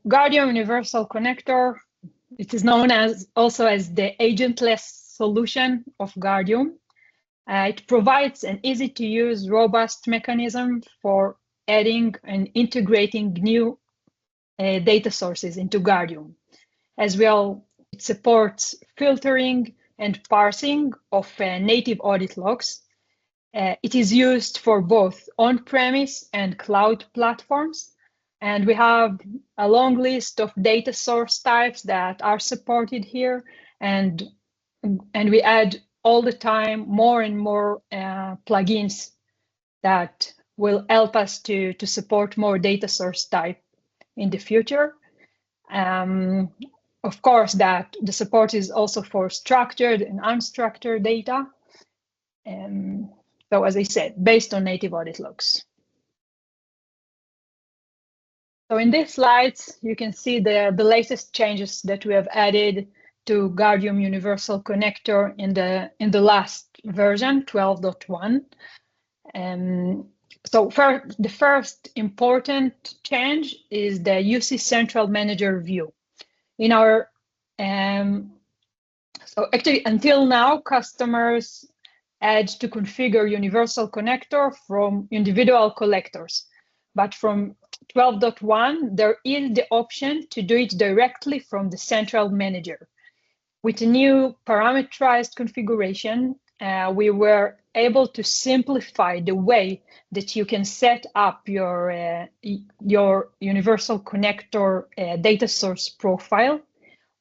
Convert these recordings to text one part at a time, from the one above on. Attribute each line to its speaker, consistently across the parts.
Speaker 1: Guardium Universal Connector, it is known as also as the agentless solution of Guardium. It provides an easy-to-use, robust mechanism for adding and integrating new data sources into Guardium. As well, it supports filtering and parsing of native audit logs. It is used for both on-premise and cloud platforms. And we have a long list of data source types that are supported here. And we add all the time more and more plugins that will help us to support more data source type in the future. Of course, that the support is also for structured and unstructured data. So as I said, based on native audit logs. So in these slides, you can see the latest changes that we have added to Guardium Universal Connector in the last version, 12.1. So the first important change is the UC Central Manager view. In our so actually until now, customers had to configure Universal Connector from individual collectors, but from 12.1, there is the option to do it directly from the Central Manager. With a new parameterized configuration, we were able to simplify the way that you can set up your Universal Connector data source profile,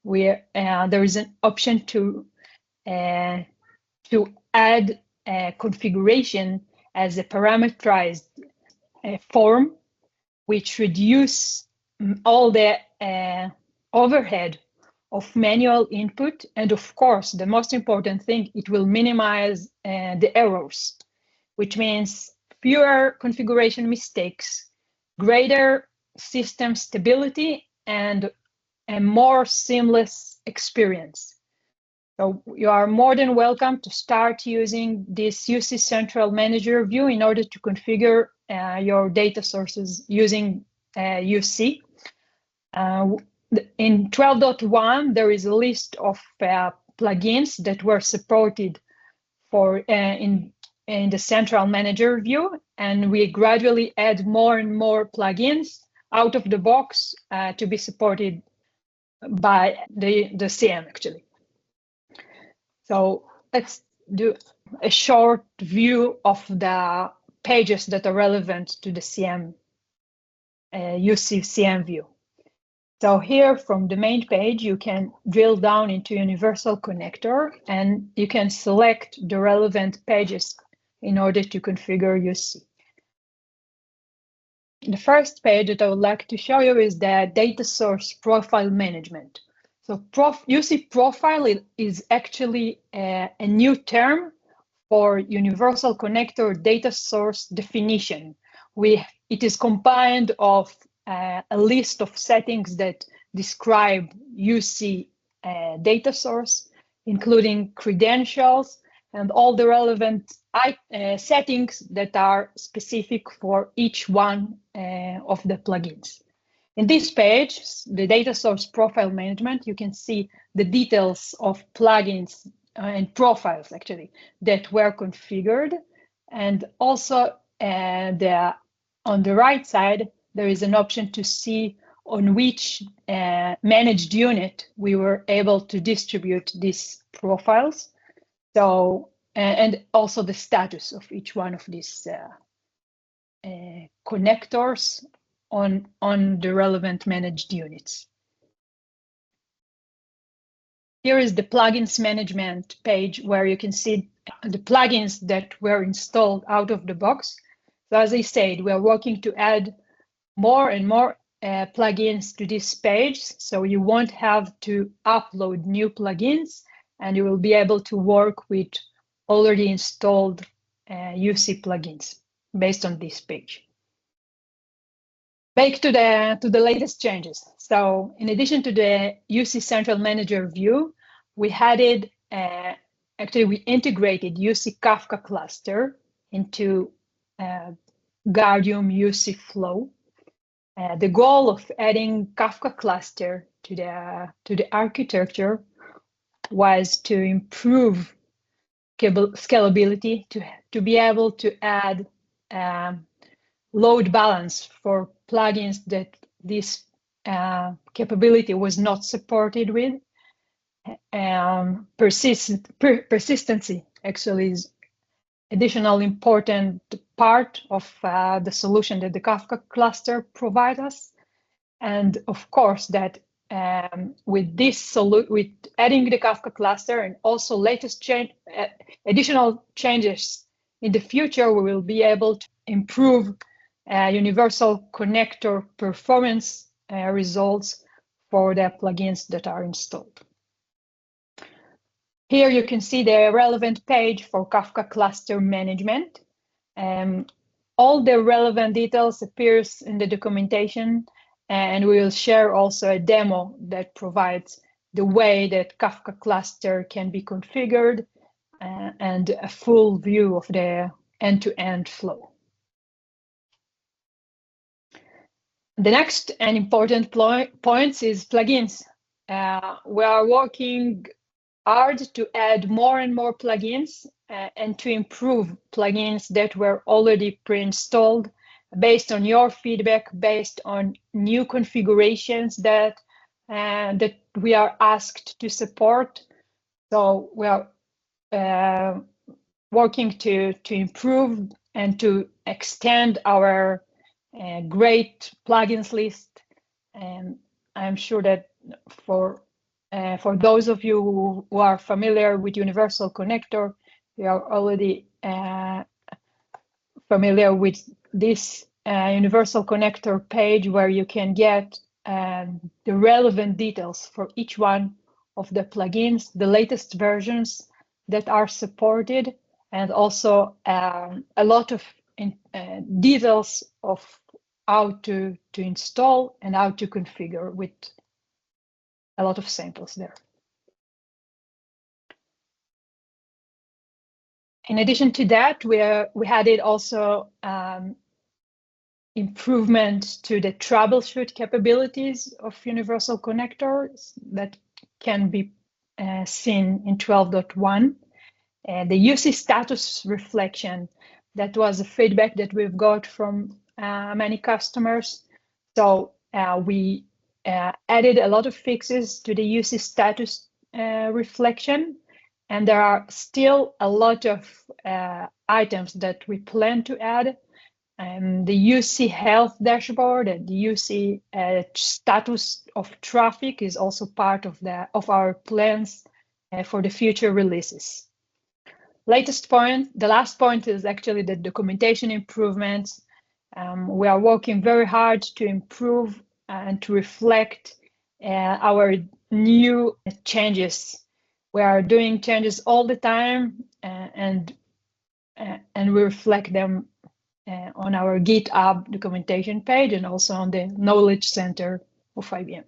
Speaker 1: where there is an option to add a configuration as a parameterized form, which reduce all the overhead of manual input. And of course, the most important thing, it will minimize the errors, which means fewer configuration mistakes, greater system stability, and a more seamless experience. So you are more than welcome to start using this UC Central Manager view in order to configure your data sources using UC. In 12.1, there is a list of plugins that were supported for in the Central Manager view, and we gradually add more and more plugins out of the box to be supported by the CM actually. So let's do a short view of the pages that are relevant to the CM, UC CM view. So here from the main page, you can drill down into Universal Connector and you can select the relevant pages in order to configure UC. The first page that I would like to show you is the data source profile management. So UC profile is actually a new term for Universal Connector data source definition. It is combined of a list of settings that describe UC data source, including credentials and all the relevant settings that are specific for each one of the plugins. In this page, the data source profile management, you can see the details of plugins and profiles actually that were configured. And also on the right side, there is an option to see on which managed unit we were able to distribute these profiles. So, and also the status of each one of these connectors on the relevant managed units. Here is the plugins management page where you can see the plugins that were installed out of the box. So as I said, we are working to add more and more plugins to this page. So you won't have to upload new plugins and you will be able to work with already installed UC plugins based on this page. Back to the latest changes. So in addition to the UC Central Manager view, we added, actually we integrated UC Kafka cluster into Guardium UC Flow. The goal of adding Kafka cluster to the architecture was to improve scalability, to be able to add load balance for plugins that this capability was not supported with. Persistency actually is additional important part of the solution that the Kafka cluster provides us. And of course, that with adding the Kafka cluster and also latest additional changes in the future, we will be able to improve universal connector performance results for the plugins that are installed. Here you can see the relevant page for Kafka cluster management. All the relevant details appears in the documentation, and we will share also a demo that provides the way that Kafka cluster can be configured and a full view of the end-to-end flow. The next and important point is plugins. We are working hard to add more and more plugins and to improve plugins that were already pre-installed based on your feedback, based on new configurations that we are asked to support. So we are working to improve and to extend our great plugins list. And I'm sure that for those of you who are familiar with Universal Connector, you are already familiar with this Universal Connector page where you can get the relevant details for each one of the plugins, the latest versions that are supported, and also a lot of details of how to install and how to configure, with a lot of samples there. In addition to that, we added also improvement to the troubleshoot capabilities of Universal Connectors that can be seen in 12.1. The UC status reflection, that was a feedback that we've got from many customers. So we added a lot of fixes to the UC status reflection, and there are still a lot of items that we plan to add. The UC health dashboard and the UC status of traffic is also part of our plans for the future releases. The last point is actually the documentation improvements. We are working very hard to improve and to reflect our new changes. We are doing changes all the time, and we reflect them on our GitHub documentation page and also on the Knowledge Center of IBM.